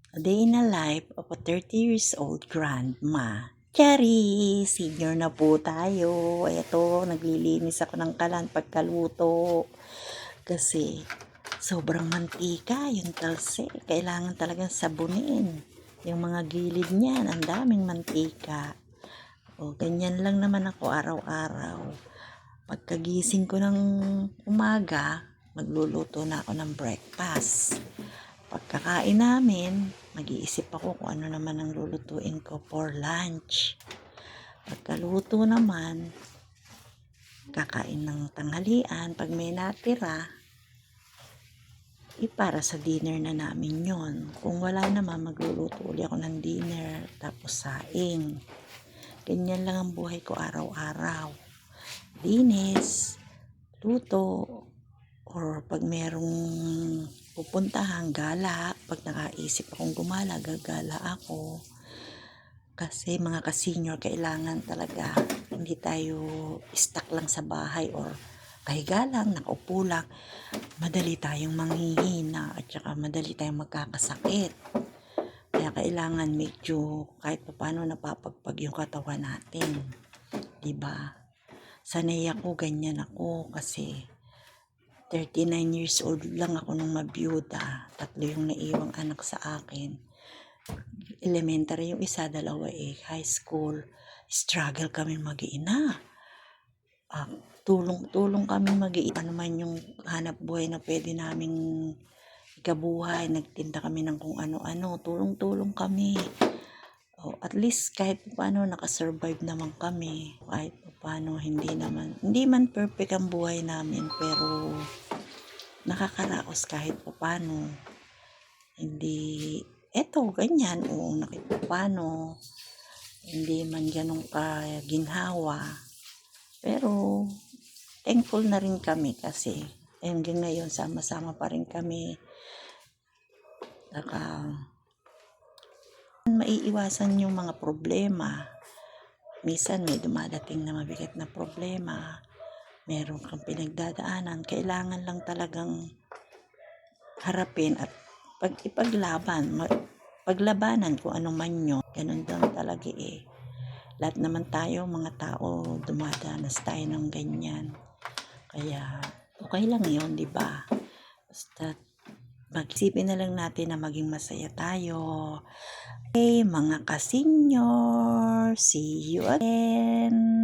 A day in a life of a 30 years old grandma. Chari! Senior na po tayo. Eto, naglilinis ako ng kalan pagkaluto. Kasi sobrang mantika yung talse. Kailangan talagang sabunin. Yung mga gilid niyan, ang daming mantika. O, ganyan lang naman ako araw-araw. Pagkagising ko ng umaga, magluluto na ako ng breakfast. Pagkakain namin, mag-iisip ako kung ano naman ang lulutuin ko for lunch. Pagkaluto naman, kakain ng tanghalian. Pag may natira, para sa dinner na namin yon. Kung wala naman, magluluto ulit ako ng dinner, tapos saing. Ganyan lang ang buhay ko araw-araw. Linis, luto, or pag merong pupuntahan, gala. Pag nakaisip akong gumala, gagala ako. Kasi mga ka-senior, kailangan talaga hindi tayo stuck lang sa bahay or kahiga lang, nakaupo lang. Madali tayong manghihina at saka madali tayong magkakasakit. Kaya kailangan medyo kahit paano napapagpag yung katawan natin. Diba? Sanay ako, ganyan ako kasi 39 years old lang ako nung mabiyuda. 3 yung naiwang anak sa akin. Elementary yung isa, 2 high school. Struggle kami mag-iina. Tulong kami mag-iina. Ano man yung hanap buhay na pwede naming ikabuhay. Nagtinda kami ng kung ano-ano. Tulong kami. At least kahit paano nakasurvive naman kami. Kahit paano hindi man perfect ang buhay namin, pero nakakaraos kahit paano. Hindi, eto, ganyan, kahit paano. Hindi man ganun kaginhawa. Pero, thankful na rin kami kasi hanggang ngayon sama-sama pa rin kami. Maiiwasan yung mga problema. Minsan may dumadating na mabigat na problema. Meron kang pinagdadaanan. Kailangan lang talagang harapin at paglabanan kung anong man yun. Ganun lang talaga eh. Lahat naman tayo, mga tao, dumadanas tayo ng ganyan. Kaya, okay lang yun, di ba? Basta, mag-isipin na lang natin na maging masaya tayo. Okay, mga ka-senior, see you again.